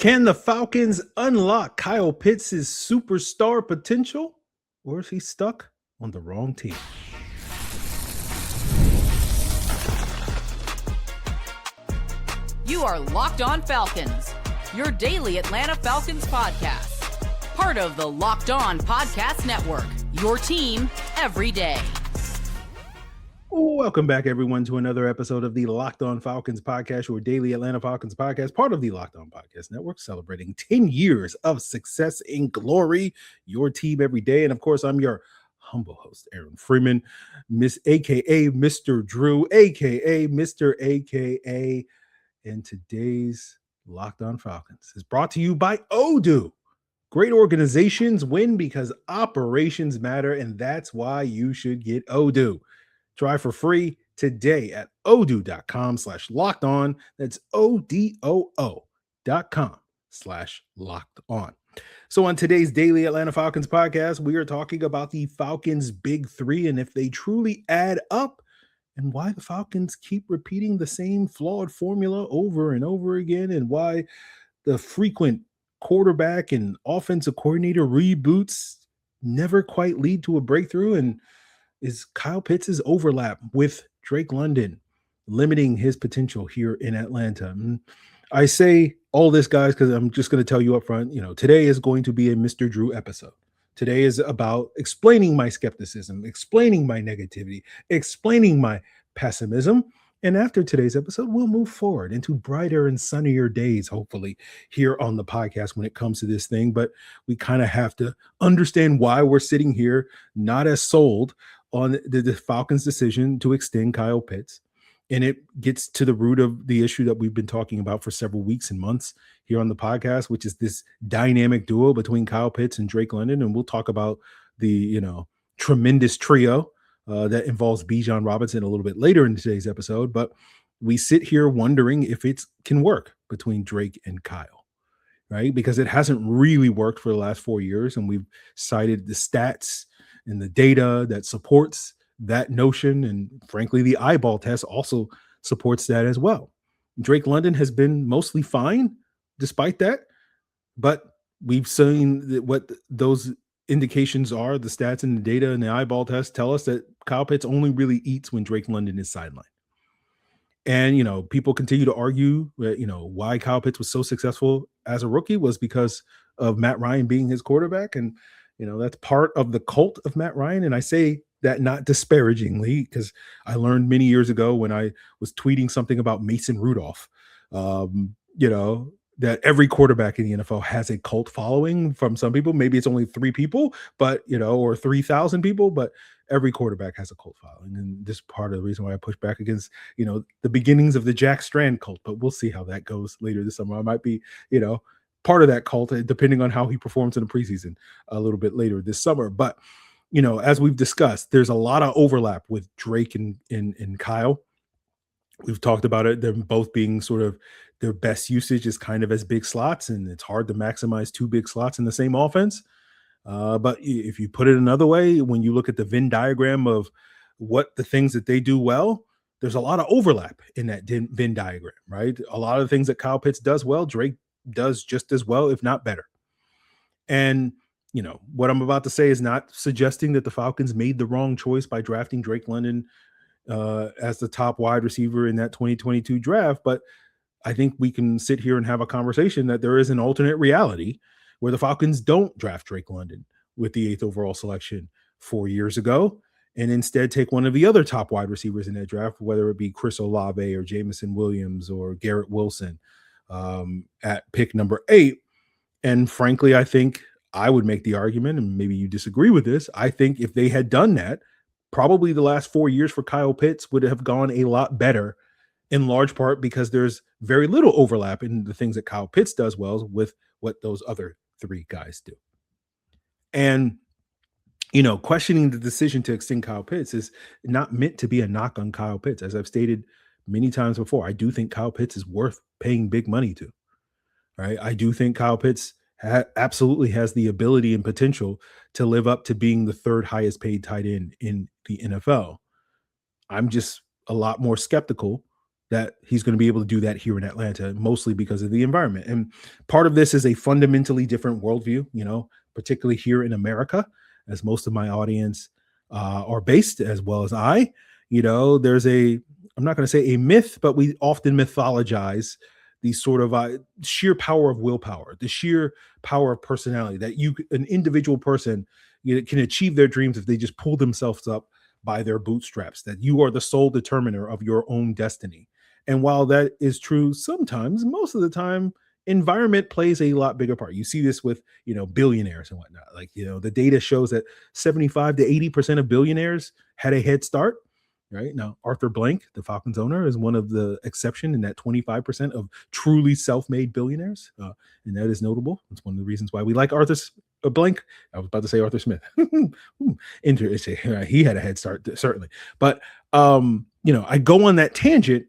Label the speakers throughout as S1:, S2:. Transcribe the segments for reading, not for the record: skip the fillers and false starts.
S1: Can the Falcons unlock Kyle Pitts' superstar potential, or is he stuck on the wrong team?
S2: You are Locked On Falcons, your daily Atlanta Falcons podcast. Part of the Locked On Podcast Network, your team every day.
S1: Welcome back, everyone, to another episode of the Locked On Falcons podcast, your daily Atlanta Falcons podcast, part of the Locked On Podcast Network, celebrating 10 years of success and glory, your team every day. And of course, I'm your humble host, Aaron Freeman, aka Mr. Drew, aka Mr. AKA. And today's Locked On Falcons is brought to you by Odoo. Great organizations win because operations matter, and that's why you should get Odoo. Try for free today at odoo.com/lockedon. That's odoo.com/lockedon. So on today's daily Atlanta Falcons podcast, we are talking about the Falcons' big three and if they truly add up, and why the Falcons keep repeating the same flawed formula over and over again, and why the frequent quarterback and offensive coordinator reboots never quite lead to a breakthrough, and is Kyle Pitts' overlap with Drake London limiting his potential here in Atlanta? And I say all this, guys, because I'm just going to tell you up front, today is going to be a Mr. Drew episode. Today is about explaining my skepticism, explaining my negativity, explaining my pessimism. And after today's episode, we'll move forward into brighter and sunnier days, hopefully, here on the podcast when it comes to this thing. But we kind of have to understand why we're sitting here not as sold on the Falcons' decision to extend Kyle Pitts. And it gets to the root of the issue that we've been talking about for several weeks and months here on the podcast, which is this dynamic duo between Kyle Pitts and Drake London. And we'll talk about the, tremendous trio that involves Bijan Robinson a little bit later in today's episode. But we sit here wondering if it can work between Drake and Kyle, right? Because it hasn't really worked for the last 4 years. And we've cited the stats and the data that supports that notion. And frankly, the eyeball test also supports that as well. Drake London has been mostly fine despite that, but we've seen that what those indications are, the stats and the data and the eyeball test tell us that Kyle Pitts only really eats when Drake London is sidelined. And, people continue to argue that, why Kyle Pitts was so successful as a rookie was because of Matt Ryan being his quarterback. And, that's part of the cult of Matt Ryan. And I say that not disparagingly, because I learned many years ago when I was tweeting something about Mason Rudolph, that every quarterback in the NFL has a cult following from some people. Maybe it's only 3 people, but, or 3,000 people, but every quarterback has a cult following. And this is part of the reason why I push back against, the beginnings of the Jack Strand cult, but we'll see how that goes later this summer. I might be, part of that cult, depending on how he performs in the preseason a little bit later this summer. But, as we've discussed, there's a lot of overlap with Drake and Kyle. We've talked about it, them both being sort of their best usage is kind of as big slots, and it's hard to maximize 2 big slots in the same offense. But if you put it another way, when you look at the Venn diagram of what the things that they do well, there's a lot of overlap in that Venn diagram, right? A lot of the things that Kyle Pitts does well, Drake does just as well, if not better. And what I'm about to say is not suggesting that the Falcons made the wrong choice by drafting Drake London as the top wide receiver in that 2022 draft. But I think we can sit here and have a conversation that there is an alternate reality where the Falcons don't draft Drake London with the 8th overall selection 4 years ago, and instead take one of the other top wide receivers in that draft, whether it be Chris Olave or Jamison Williams or Garrett Wilson at pick number 8. And frankly, I think I would make the argument, and maybe you disagree with this, I think if they had done that, probably the last 4 years for Kyle Pitts would have gone a lot better, in large part because there's very little overlap in the things that Kyle Pitts does well with what those other 3 guys do. And, questioning the decision to extend Kyle Pitts is not meant to be a knock on Kyle Pitts. As I've stated many times before, I do think Kyle Pitts is worth paying big money to, right? I do think Kyle Pitts absolutely has the ability and potential to live up to being the 3rd highest paid tight end in the NFL. I'm just a lot more skeptical that he's going to be able to do that here in Atlanta, mostly because of the environment. And part of this is a fundamentally different worldview, particularly here in America, as most of my audience are based, as well as I. There's I'm not going to say a myth, but we often mythologize the sort of sheer power of willpower, the sheer power of personality, that an individual person can achieve their dreams if they just pull themselves up by their bootstraps, that you are the sole determiner of your own destiny. And while that is true sometimes, most of the time, environment plays a lot bigger part. You see this with, billionaires and whatnot. Like, the data shows that 75 to 80% of billionaires had a head start. Right now, Arthur Blank, the Falcons owner, is one of the exception in that 25% of truly self-made billionaires, and that is notable. It's one of the reasons why we like Arthur Blank. I was about to say Arthur Smith. Interesting. He had a head start, certainly. But I go on that tangent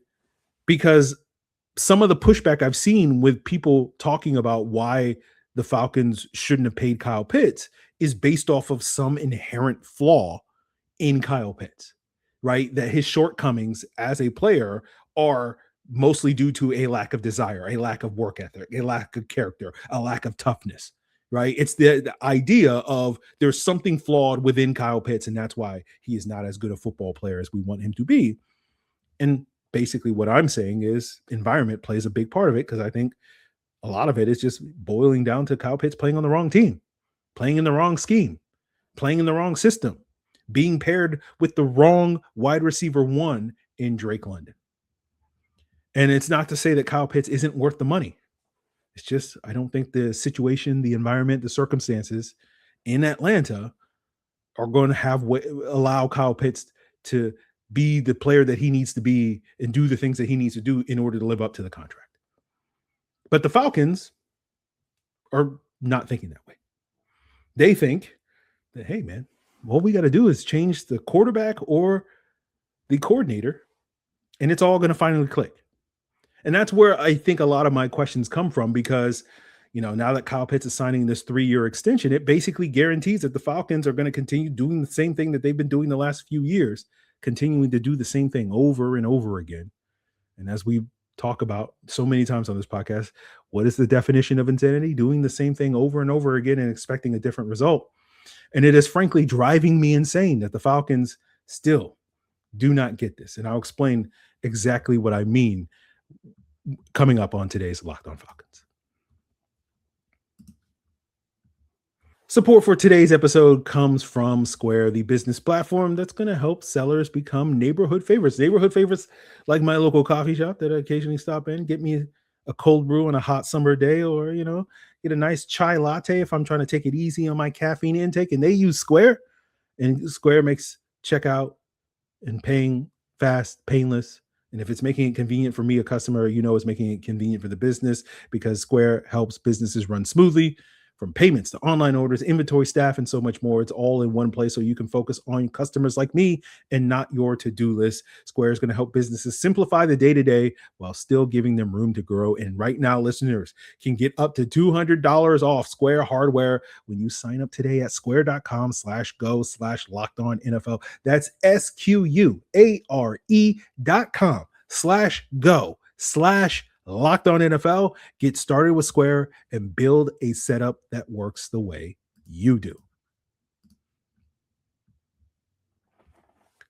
S1: because some of the pushback I've seen with people talking about why the Falcons shouldn't have paid Kyle Pitts is based off of some inherent flaw in Kyle Pitts. Right, that his shortcomings as a player are mostly due to a lack of desire, a lack of work ethic, a lack of character, a lack of toughness. Right, it's the idea of there's something flawed within Kyle Pitts, and that's why he is not as good a football player as we want him to be. And basically, what I'm saying is environment plays a big part of it, because I think a lot of it is just boiling down to Kyle Pitts playing on the wrong team, playing in the wrong scheme, playing in the wrong system, being paired with the wrong wide receiver one in Drake London. And it's not to say that Kyle Pitts isn't worth the money. It's just, I don't think the situation, the environment, the circumstances in Atlanta are going to allow Kyle Pitts to be the player that he needs to be and do the things that he needs to do in order to live up to the contract. But the Falcons are not thinking that way. They think that, hey, man, all we got to do is change the quarterback or the coordinator, and it's all going to finally click. And that's where I think a lot of my questions come from, because, now that Kyle Pitts is signing this 3-year extension, it basically guarantees that the Falcons are going to continue doing the same thing that they've been doing the last few years, continuing to do the same thing over and over again. And as we talk about so many times on this podcast, what is the definition of insanity? Doing the same thing over and over again and expecting a different result. And it is frankly driving me insane that the Falcons still do not get this. And I'll explain exactly what I mean coming up on today's Locked On Falcons. Support for today's episode comes from Square, the business platform that's going to help sellers become neighborhood favorites. Neighborhood favorites like my local coffee shop that I occasionally stop in, get me a cold brew on a hot summer day, or, get a nice chai latte if I'm trying to take it easy on my caffeine intake. And they use Square, and Square makes checkout and paying fast, painless. And if it's making it convenient for me, a customer, it's making it convenient for the business, because Square helps businesses run smoothly. From payments to online orders, inventory, staff, and so much more. It's all in one place, so you can focus on customers like me and not your to-do list. Square is going to help businesses simplify the day-to-day while still giving them room to grow. And right now, listeners can get up to $200 off Square hardware when you sign up today at square.com/go/lockedonnfl. That's SQUARE.com/go/Locked On NFL. Get started with Square and build a setup that works the way you do.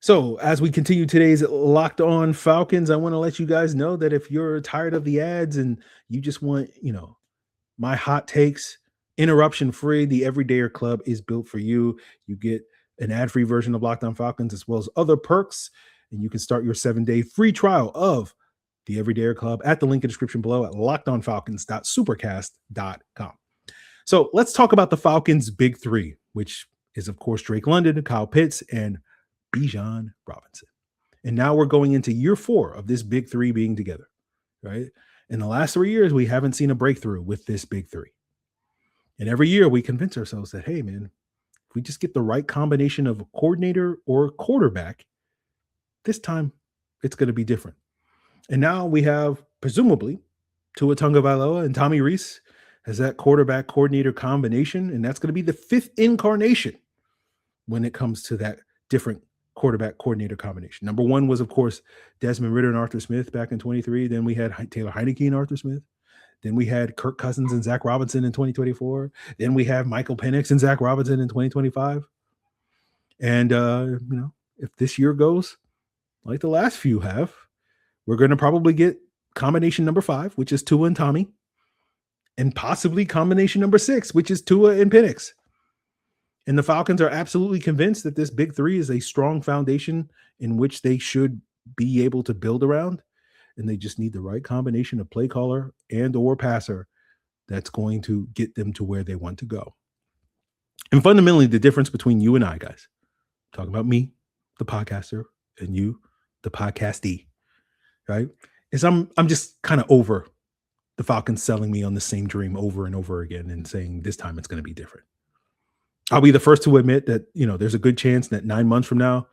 S1: So as we continue today's Locked On Falcons, I want to let you guys know that if you're tired of the ads and you just want, my hot takes, interruption free, the Everydayer Club is built for you. You get an ad-free version of Locked On Falcons as well as other perks, and you can start your 7-day free trial of the Everydayer Club at the link in the description below at lockedonfalcons.supercast.com. So let's talk about the Falcons' big three, which is, of course, Drake London, Kyle Pitts, and Bijan Robinson. And now we're going into year 4 of this big three being together, right? In the last 3 years, we haven't seen a breakthrough with this big three. And every year we convince ourselves that, hey, man, if we just get the right combination of a coordinator or a quarterback, this time it's going to be different. And now we have, presumably, Tua Tagovailoa and Tommy Rees as that quarterback coordinator combination. And that's going to be the 5th incarnation when it comes to that different quarterback coordinator combination. Number one was, of course, Desmond Ridder and Arthur Smith back in 23. Then we had Taylor Heineke and Arthur Smith. Then we had Kirk Cousins and Zach Robinson in 2024. Then we have Michael Penix and Zach Robinson in 2025. And, if this year goes like the last few have, we're going to probably get combination number 5, which is Tua and Tommy, and possibly combination number 6, which is Tua and Penix. And the Falcons are absolutely convinced that this big 3 is a strong foundation in which they should be able to build around. And they just need the right combination of play caller and or passer that's going to get them to where they want to go. And fundamentally, the difference between you and I, guys, talking about me, the podcaster, and you, the podcastee, right, is I'm just kind of over the Falcons selling me on the same dream over and over again and saying this time it's going to be different. I'll be the first to admit that, there's a good chance that 9 months from now,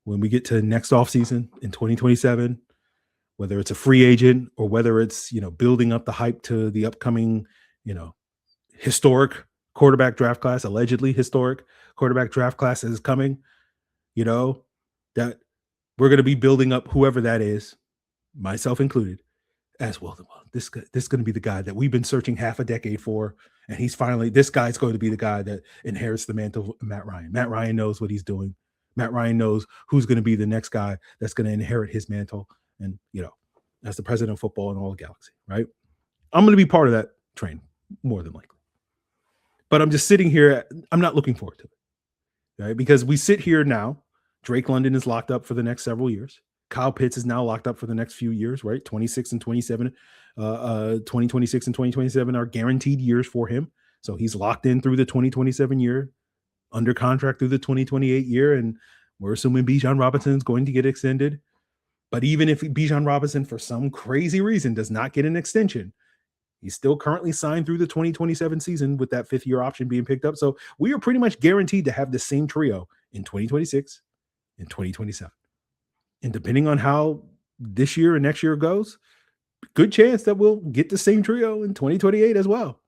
S1: when we get to next offseason in 2027, whether it's a free agent or whether it's, building up the hype to the upcoming, historic quarterback draft class, allegedly historic quarterback draft class is coming, that we're going to be building up whoever that is, myself included, as well. This is going to be the guy that we've been searching half a decade for. And this guy's going to be the guy that inherits the mantle of Matt Ryan. Matt Ryan knows what he's doing. Matt Ryan knows who's going to be the next guy that's going to inherit his mantle. And, as the president of football in all the galaxy, right? I'm going to be part of that train, more than likely. But I'm just sitting here. I'm not looking forward to it, right? Because we sit here now. Drake London is locked up for the next several years. Kyle Pitts is now locked up for the next few years, right? 26 and 27, 2026 and 2027 are guaranteed years for him. So he's locked in through the 2027 year, under contract through the 2028 year. And we're assuming Bijan Robinson is going to get extended. But even if Bijan Robinson, for some crazy reason, does not get an extension, he's still currently signed through the 2027 season with that 5th-year option being picked up. So we are pretty much guaranteed to have the same trio in 2026 and 2027. And depending on how this year and next year goes, good chance that we'll get the same trio in 2028 as well.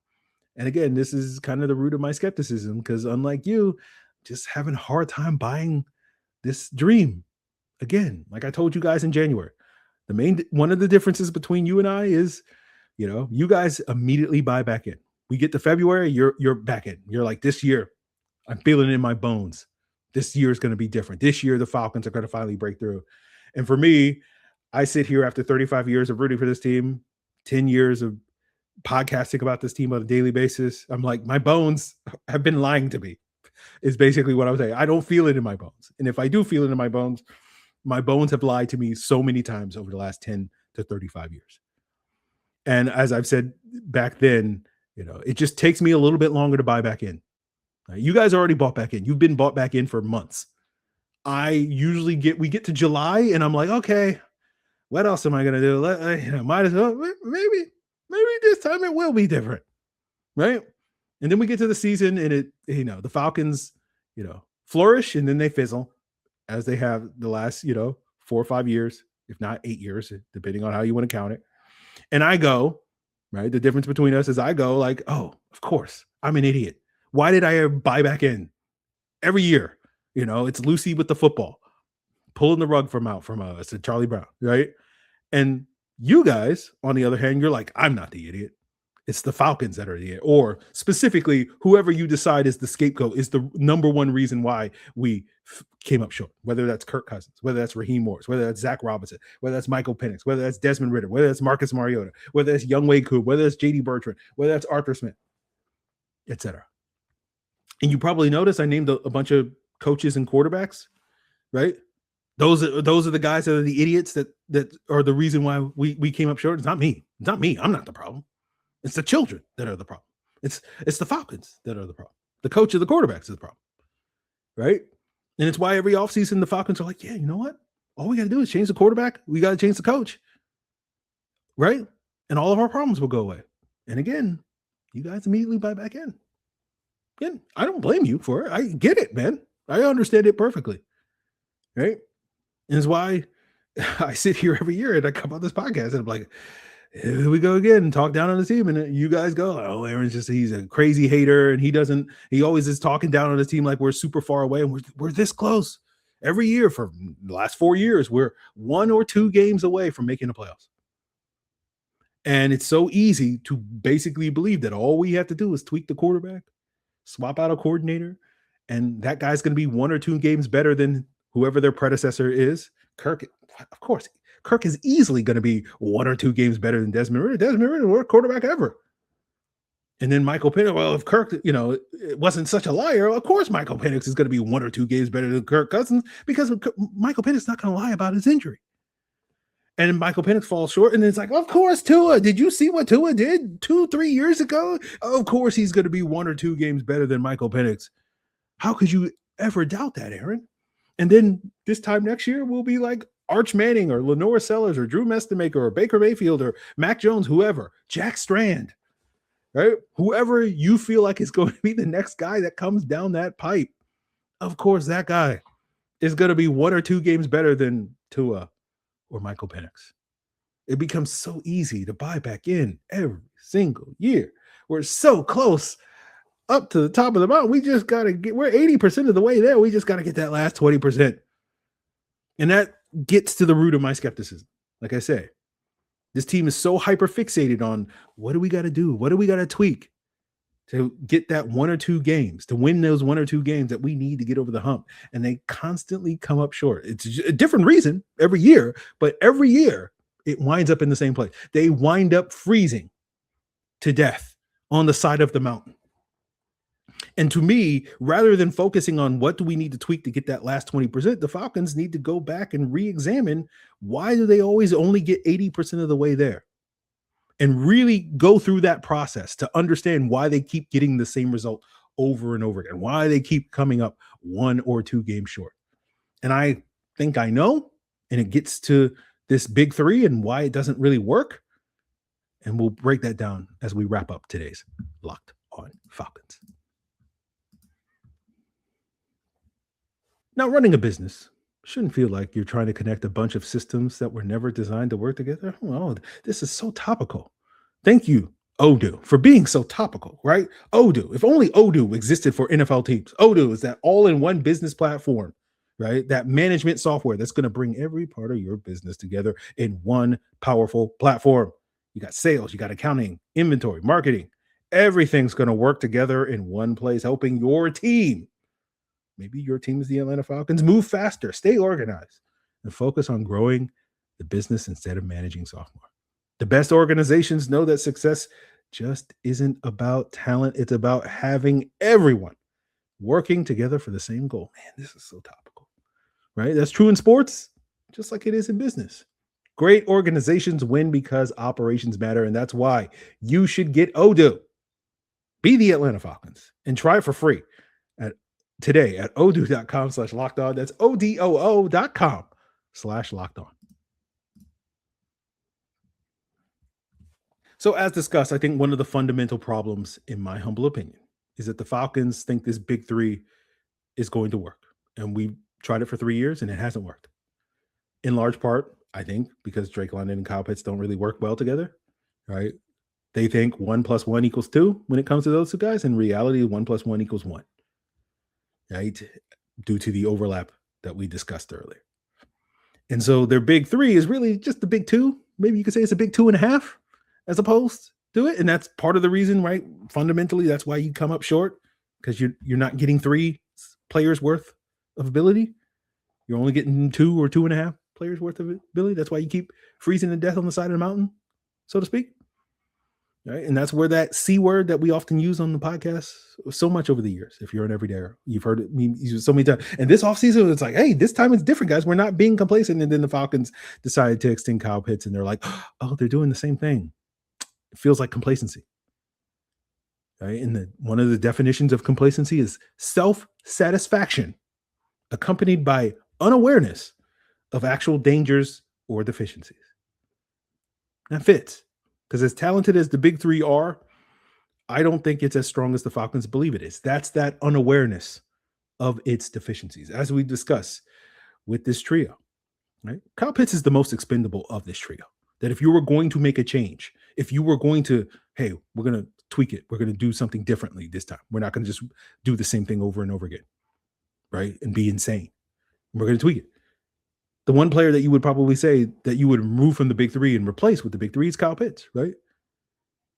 S1: And again, this is kind of the root of my skepticism, because unlike you, just having a hard time buying this dream. Again, like I told you guys in January, one of the differences between you and I is, you guys immediately buy back in. We get to February, you're back in. You're like, this year, I'm feeling it in my bones. This year is going to be different. This year, the Falcons are going to finally break through. And for me, I sit here after 35 years of rooting for this team, 10 years of podcasting about this team on a daily basis. I'm like, my bones have been lying to me, is basically what I was saying. I don't feel it in my bones. And if I do feel it in my bones have lied to me so many times over the last 10 to 35 years. And as I've said back then, it just takes me a little bit longer to buy back in. You guys already bought back in. You've been bought back in for months. We get to July and I'm like, okay, what else am I going to do? Might as well, maybe this time it will be different. Right. And then we get to the season and the Falcons, flourish and then they fizzle, as they have the last, 4 or 5 years, if not 8 years, depending on how you want to count it. And I go, right? The difference between us is I go like, oh, of course, I'm an idiot. Why did I buy back in every year? It's Lucy with the football, pulling the rug from us at Charlie Brown, right? And you guys, on the other hand, you're like, I'm not the idiot. It's the Falcons that are the idiot. Or specifically, whoever you decide is the scapegoat is the number one reason why we came up short, whether that's Kirk Cousins, whether that's Raheem Morris, whether that's Zach Robinson, whether that's Michael Penix, whether that's Desmond Ridder, whether that's Marcus Mariota, whether that's Younghoe Koo, whether that's J.D. Bertrand, whether that's Arthur Smith, etc. And you probably noticed I named a bunch of coaches and quarterbacks, right? Those are the guys that are the idiots that are the reason why we came up short. It's not me. It's not me. I'm not the problem. It's the children that are the problem. It's the Falcons that are the problem. The coach of the quarterbacks is the problem, right? And it's why every offseason the Falcons are like, yeah, you know what? All we got to do is change the quarterback. We got to change the coach, right? And all of our problems will go away. And again, you guys immediately buy back in. Again, I don't blame you for it. I get it, man. I understand it perfectly, right? And it's why I sit here every year and I come on this podcast and I'm like, here we go again and talk down on the team. And you guys go, oh, he's a crazy hater. And he always is talking down on the team like we're super far away and we're this close. Every year for the last 4 years, we're 1 or 2 games away from making the playoffs. And it's so easy to basically believe that all we have to do is tweak the quarterback, swap out a coordinator, and that guy's going to be 1 or 2 games better than whoever their predecessor is. Kirk, of course, Kirk is easily going to be 1 or 2 games better than Desmond Ridder. Desmond Ridder, worst quarterback ever. And then Michael Penix, well, if Kirk, it wasn't such a liar, of course Michael Penix is going to be 1 or 2 games better than Kirk Cousins because Michael Penix is not going to lie about his injury. And Michael Penix falls short, and it's like, of course, Tua. Did you see what Tua did 2-3 years ago? Of course, he's going to be 1 or 2 games better than Michael Penix. How could you ever doubt that, Aaron? And then this time next year, we'll be like Arch Manning or Lenore Sellers or Drew Mestamaker or Baker Mayfield or Mac Jones, whoever, Jack Strand, right? Whoever you feel like is going to be the next guy that comes down that pipe. Of course, that guy is going to be 1 or 2 games better than Tua or Michael Penix. It becomes so easy to buy back in every single year. We're so close up to the top of the mountain. We just got to we're 80% of the way there. We just got to get that last 20%. And that gets to the root of my skepticism. Like I say, this team is so hyper fixated on what do we got to do? What do we got to tweak to get that 1 or 2 games, to win those 1 or 2 games that we need to get over the hump. And they constantly come up short. It's a different reason every year, but every year it winds up in the same place. They wind up freezing to death on the side of the mountain. And to me, rather than focusing on what do we need to tweak to get that last 20%, the Falcons need to go back and re-examine why do they always only get 80% of the way there? And really go through that process to understand why they keep getting the same result over and over again, why they keep coming up 1 or 2 games short. And I think I know, and it gets to this big 3 and why it doesn't really work. And we'll break that down as we wrap up today's Locked On Falcons. Now, running a business shouldn't feel like you're trying to connect a bunch of systems that were never designed to work together. Oh, this is so topical. Thank you, Odoo, for being so topical, right? Odoo. If only Odoo existed for NFL teams. Odoo is that all-in-one business platform, right? That management software that's going to bring every part of your business together in one powerful platform. You got sales, you got accounting, inventory, marketing. Everything's going to work together in one place, helping your team. Maybe your team is the Atlanta Falcons. Move faster, stay organized, and focus on growing the business instead of managing software. The best organizations know that success just isn't about talent. It's about having everyone working together for the same goal. Man, this is so topical, right? That's true in sports, just like it is in business. Great organizations win because operations matter, and that's why you should get Odoo. Be the Atlanta Falcons and try it for free today at odoo.com/lockedon. That's odoo.com/lockedon. So as discussed, I think one of the fundamental problems, in my humble opinion, is that the Falcons think this big 3 is going to work. And we tried it for 3 years and it hasn't worked. In large part, I think, because Drake London and Kyle Pitts don't really work well together, right? They think 1 + 1 = 2 when it comes to those 2 guys. In reality, 1 + 1 = 1. Right? Due to the overlap that we discussed earlier. And so their big 3 is really just the big 2. Maybe you could say it's a big 2.5 as opposed to it. And that's part of the reason, right? Fundamentally, that's why you come up short, because you're not getting 3 players worth of ability. You're only getting 2 or 2.5 players worth of ability. That's why you keep freezing to death on the side of the mountain, so to speak. Right. And that's where that C word that we often use on the podcast so much over the years. If you're an everydayer, you've heard it used so many times. And this offseason, it's like, hey, this time it's different, guys. We're not being complacent. And then the Falcons decided to extend Kyle Pitts, and they're like, oh, they're doing the same thing. It feels like complacency. Right. And one of the definitions of complacency is self-satisfaction, accompanied by unawareness of actual dangers or deficiencies. That fits. Because as talented as the big 3 are, I don't think it's as strong as the Falcons believe it is. That's that unawareness of its deficiencies, as we discuss with this trio. Right? Kyle Pitts is the most expendable of this trio. That if you were going to make a change, if you were going to, hey, we're going to tweak it, we're going to do something differently this time. We're not going to just do the same thing over and over again, right? And be insane. We're going to tweak it. The one player that you would probably say that you would remove from the big three and replace with the big three is Kyle Pitts, right?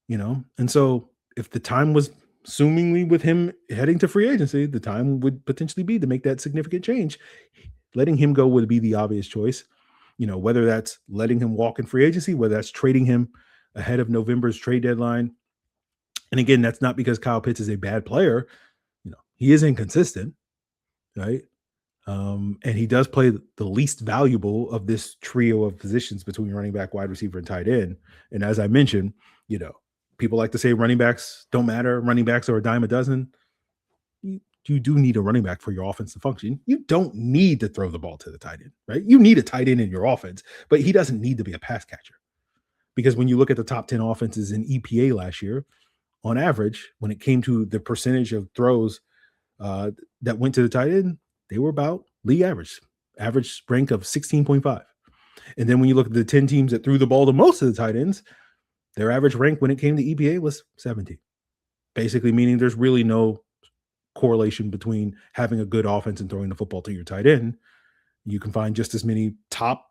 S1: And so if the time was assumingly with him heading to free agency, the time would potentially be to make that significant change. Letting him go would be the obvious choice. Whether that's letting him walk in free agency, whether that's trading him ahead of November's trade deadline. And again, that's not because Kyle Pitts is a bad player. He is inconsistent, right? And he does play the least valuable of this trio of positions between running back, wide receiver, and tight end. And as I mentioned, people like to say running backs don't matter. Running backs are a dime a dozen. You do need a running back for your offense to function. You don't need to throw the ball to the tight end, right? You need a tight end in your offense, but he doesn't need to be a pass catcher. Because when you look at the top 10 offenses in EPA last year, on average, when it came to the percentage of throws that went to the tight end, they were about league average rank of 16.5. And then when you look at the 10 teams that threw the ball to most of the tight ends, their average rank when it came to EPA was 17. Basically meaning there's really no correlation between having a good offense and throwing the football to your tight end. You can find just as many top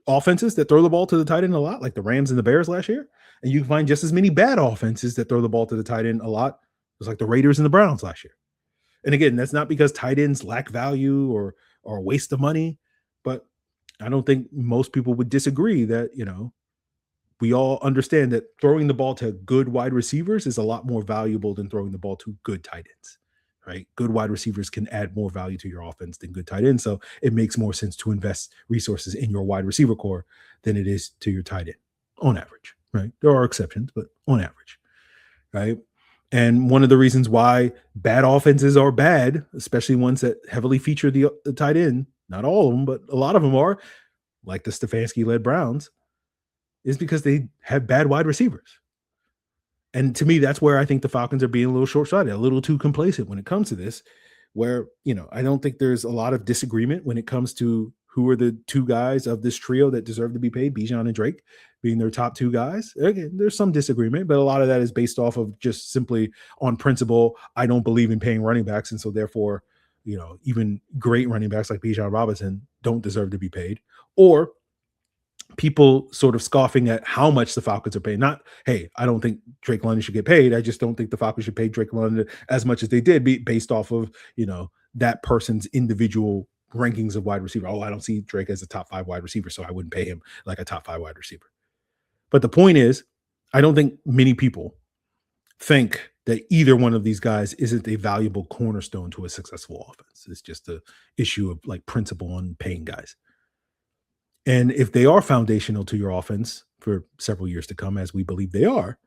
S1: offenses that throw the ball to the tight end a lot, like the Rams and the Bears last year. And you can find just as many bad offenses that throw the ball to the tight end a lot, just like the Raiders and the Browns last year. And again, that's not because tight ends lack value or a waste of money, but I don't think most people would disagree that, we all understand that throwing the ball to good wide receivers is a lot more valuable than throwing the ball to good tight ends, right? Good wide receivers can add more value to your offense than good tight ends. So it makes more sense to invest resources in your wide receiver core than it is to your tight end on average, right? There are exceptions, but on average, right? And one of the reasons why bad offenses are bad, especially ones that heavily feature the tight end, not all of them, but a lot of them are, like the Stefanski-led Browns, is because they have bad wide receivers. And to me, that's where I think the Falcons are being a little short-sighted, a little too complacent when it comes to this, where, I don't think there's a lot of disagreement when it comes to who are the two guys of this trio that deserve to be paid, Bijan and Drake being their top two guys. Again, there's some disagreement, but a lot of that is based off of just simply on principle. I don't believe in paying running backs. And so therefore, even great running backs like Bijan Robinson don't deserve to be paid. Or people sort of scoffing at how much the Falcons are paying. Not, hey, I don't think Drake London should get paid. I just don't think the Falcons should pay Drake London as much as they did, based off of, that person's individual rankings of wide receiver. Oh, I don't see Drake as a top 5 wide receiver, so I wouldn't pay him like a top 5 wide receiver. But the point is, I don't think many people think that either one of these guys isn't a valuable cornerstone to a successful offense. It's just an issue of like principle on paying guys. And if they are foundational to your offense for several years to come, as we believe they are,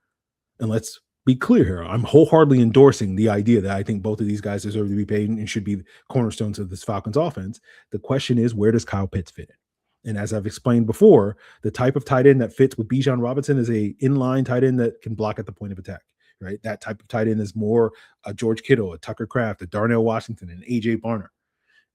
S1: and let's be clear here, I'm wholeheartedly endorsing the idea that I think both of these guys deserve to be paid and should be cornerstones of this Falcons offense. The question is, where does Kyle Pitts fit in? And as I've explained before, the type of tight end that fits with Bijan Robinson is a inline tight end that can block at the point of attack, right? That type of tight end is more a George Kittle, a Tucker Kraft, a Darnell Washington, and AJ Barner,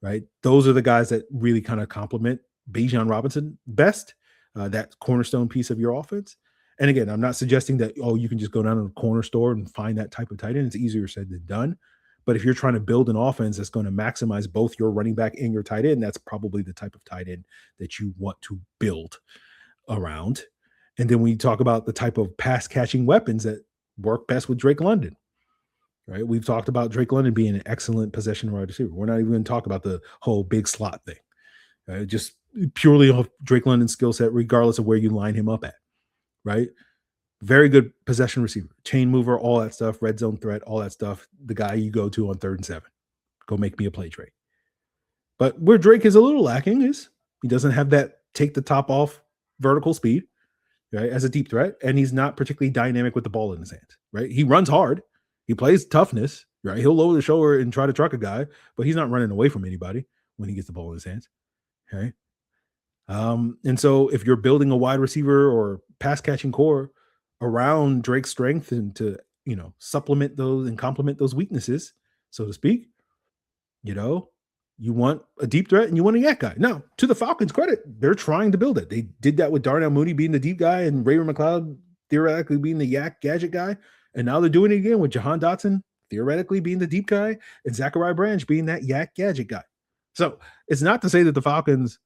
S1: right? Those are the guys that really kind of complement Bijan Robinson best, that cornerstone piece of your offense. And again, I'm not suggesting that, you can just go down to the corner store and find that type of tight end. It's easier said than done. But if you're trying to build an offense that's going to maximize both your running back and your tight end, that's probably the type of tight end that you want to build around. And then when you talk about the type of pass catching weapons that work best with Drake London, right? We've talked about Drake London being an excellent possession wide receiver. We're not even going to talk about the whole big slot thing. Just purely off Drake London's skill set, regardless of where you line him up at, right? Very good possession receiver, chain mover, all that stuff, red zone threat, all that stuff. The guy you go to on 3rd and 7. Go make me a play, Drake. But where Drake is a little lacking is he doesn't have that take the top off vertical speed, right, as a deep threat, and he's not particularly dynamic with the ball in his hands, right? He runs hard. He plays toughness, right? He'll lower the shoulder and try to truck a guy, but he's not running away from anybody when he gets the ball in his hands, okay? And so if you're building a wide receiver or pass catching core around Drake's strength and to, supplement those and complement those weaknesses, so to speak, you want a deep threat and you want a yak guy. Now, to the Falcons' credit, they're trying to build it. They did that with Darnell Mooney being the deep guy and Ray McLeod theoretically being the yak gadget guy. And now they're doing it again with Jahan Dotson theoretically being the deep guy and Zachariah Branch being that yak gadget guy. So it's not to say that the Falcons,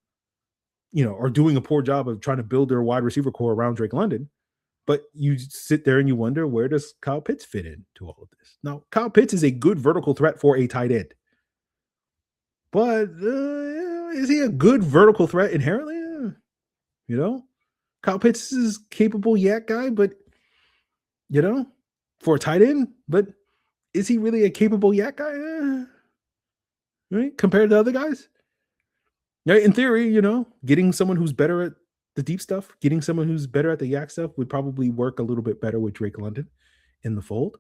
S1: are doing a poor job of trying to build their wide receiver core around Drake London. But you sit there and you wonder, where does Kyle Pitts fit into all of this? Now, Kyle Pitts is a good vertical threat for a tight end. But is he a good vertical threat inherently? Kyle Pitts is capable yak guy, but, for a tight end, but is he really a capable yak guy? Right? Compared to other guys? Yeah, in theory, getting someone who's better at the deep stuff, getting someone who's better at the yak stuff would probably work a little bit better with Drake London in the fold.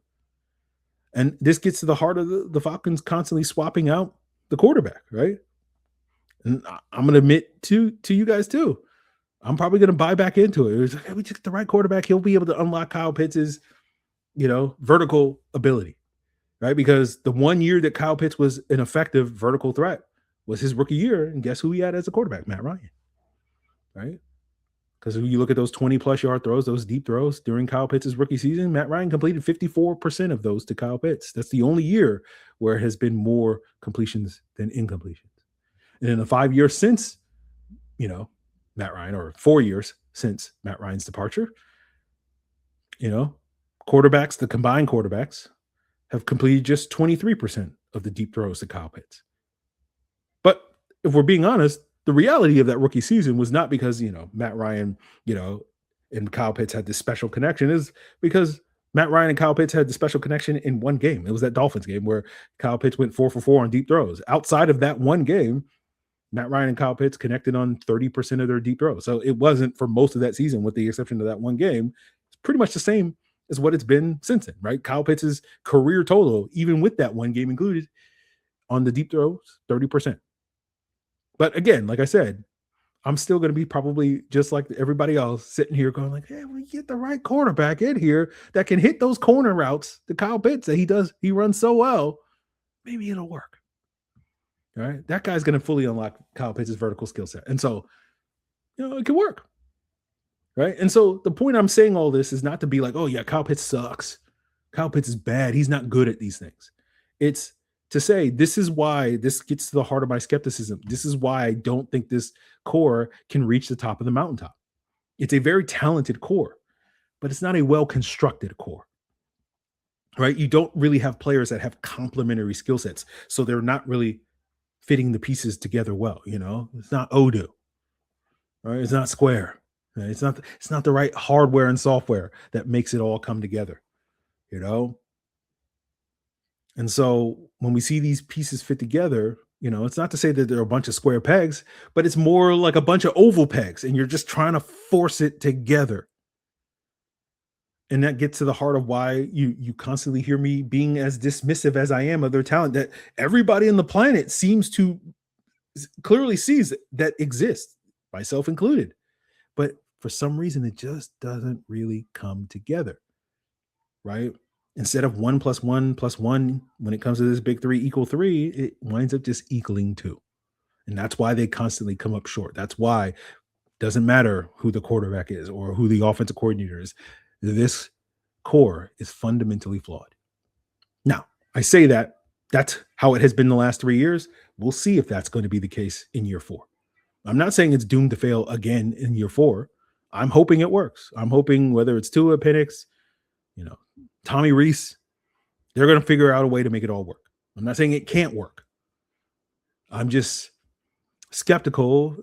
S1: And this gets to the heart of the Falcons constantly swapping out the quarterback, right? And I'm going to admit to you guys too, I'm probably going to buy back into it. It was like, hey, we just get the right quarterback. He'll be able to unlock Kyle Pitts' vertical ability, right? Because the 1 year that Kyle Pitts was an effective vertical threat was his rookie year. And guess who he had as a quarterback? Matt Ryan, right? Because you look at those 20-plus yard throws, those deep throws during Kyle Pitts' rookie season, Matt Ryan completed 54% of those to Kyle Pitts. That's the only year where it has been more completions than incompletions. And in the 5 years since, Matt Ryan, or 4 years since Matt Ryan's departure, quarterbacks, the combined quarterbacks, have completed just 23% of the deep throws to Kyle Pitts. But if we're being honest, the reality of that rookie season was not because, Matt Ryan, and Kyle Pitts had this special connection. Is because Matt Ryan and Kyle Pitts had the special connection in one game. It was that Dolphins game where Kyle Pitts went 4 for 4 on deep throws. Outside of that one game, Matt Ryan and Kyle Pitts connected on 30% of their deep throws. So it wasn't for most of that season, with the exception of that one game. It's pretty much the same as what it's been since then, right? Kyle Pitts' career total, even with that one game included, on the deep throws, 30%. But again, like I said, I'm still going to be probably just like everybody else sitting here going like, hey, we get the right quarterback in here that can hit those corner routes to Kyle Pitts that he runs so well. Maybe it'll work. All right. That guy's going to fully unlock Kyle Pitts' vertical skill set. And so, it can work. Right. And so the point I'm saying all this is not to be like, oh yeah, Kyle Pitts sucks. Kyle Pitts is bad. He's not good at these things. It's to say, this is why this gets to the heart of my skepticism. This is why I don't think this core can reach the top of the mountaintop. It's a very talented core, but it's not a well-constructed core, right? You don't really have players that have complementary skill sets. So they're not really fitting the pieces together well. It's not Odoo, right? It's not Square. Right? It's not the right hardware and software that makes it all come together, And so when we see these pieces fit together, it's not to say that they're a bunch of square pegs, but it's more like a bunch of oval pegs, and you're just trying to force it together. And that gets to the heart of why you constantly hear me being as dismissive as I am of their talent, that everybody on the planet seems to clearly sees that exists, myself included. But for some reason, it just doesn't really come together, right? Instead of 1 + 1 + 1, when it comes to this big 3 equal 3, it winds up just equaling 2. And that's why they constantly come up short. That's why it doesn't matter who the quarterback is or who the offensive coordinator is. This core is fundamentally flawed. Now, I say that's how it has been the last 3 years. We'll see if that's going to be the case in year 4. I'm not saying it's doomed to fail again in year 4. I'm hoping it works. I'm hoping whether it's Tua, Penix, Tommy Rees, they're going to figure out a way to make it all work. I'm not saying it can't work. I'm just skeptical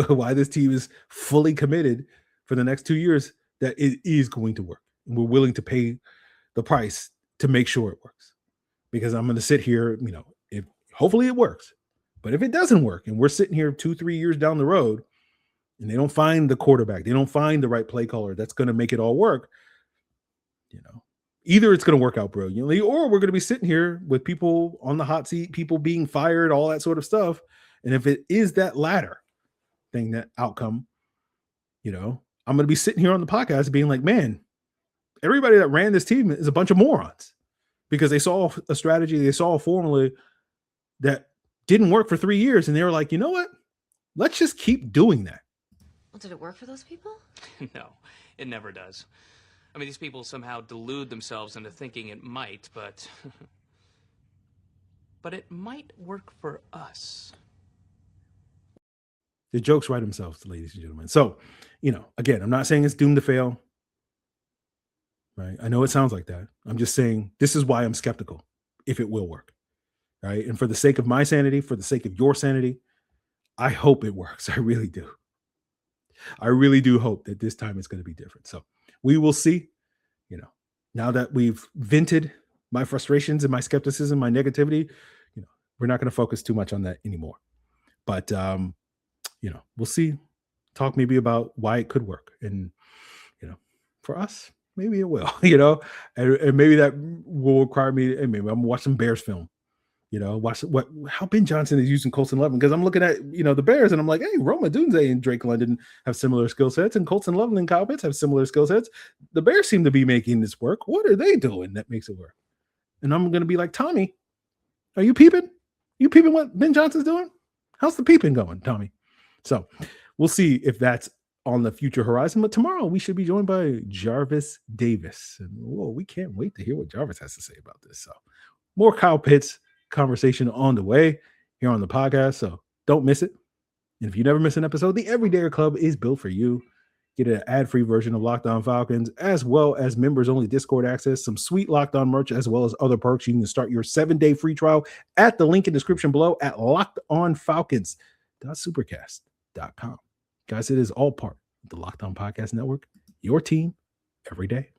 S1: why this team is fully committed for the next 2 years that it is going to work. And we're willing to pay the price to make sure it works. Because I'm going to sit here, if hopefully it works. But if it doesn't work and we're sitting here 2-3 years down the road and they don't find the quarterback, they don't find the right play caller that's going to make it all work, either it's going to work out brilliantly, or we're going to be sitting here with people on the hot seat, people being fired, all that sort of stuff. And if it is that latter thing, that outcome, I'm going to be sitting here on the podcast being like, man, everybody that ran this team is a bunch of morons, because they saw a strategy, they saw a formula that didn't work for 3 years. And they were like, you know what? Let's just keep doing that.
S3: Well, did it work for those people?
S4: No, it never does. I mean, these people somehow delude themselves into thinking it might, but... but it might work for us.
S1: The jokes write themselves, ladies and gentlemen. So, again, I'm not saying it's doomed to fail. Right? I know it sounds like that. I'm just saying this is why I'm skeptical if it will work. Right? And for the sake of my sanity, for the sake of your sanity, I hope it works. I really do. I really do hope that this time it's going to be different. So we will see. Now that we've vented my frustrations and my skepticism, my negativity, we're not going to focus too much on that anymore. But we'll see. Talk maybe about why it could work, and for us, maybe it will. And maybe that will require me. And maybe I'm gonna watch some Bears film. Watch how Ben Johnson is using Colson Loveland, because I'm looking at the Bears and I'm like, hey, Roma Dunze and Drake London have similar skill sets, and Colson Loveland and Kyle Pitts have similar skill sets. The Bears seem to be making this work. What are they doing that makes it work? And I'm gonna be like, Tommy, are you peeping? You peeping what Ben Johnson's doing? How's the peeping going, Tommy? So we'll see if that's on the future horizon. But tomorrow we should be joined by Jarvis Davis, and we can't wait to hear what Jarvis has to say about this. So more Kyle Pitts conversation on the way here on the podcast, so don't miss it. And if you never miss an episode, the Everydayer Club is built for you. Get an ad-free version of Locked On Falcons, as well as members-only Discord access, some sweet Locked On merch, as well as other perks. You can start your 7-day free trial at the link in the description below at lockedonfalcons.supercast.com. Guys, it is all part of the Locked On Podcast Network, your team every day.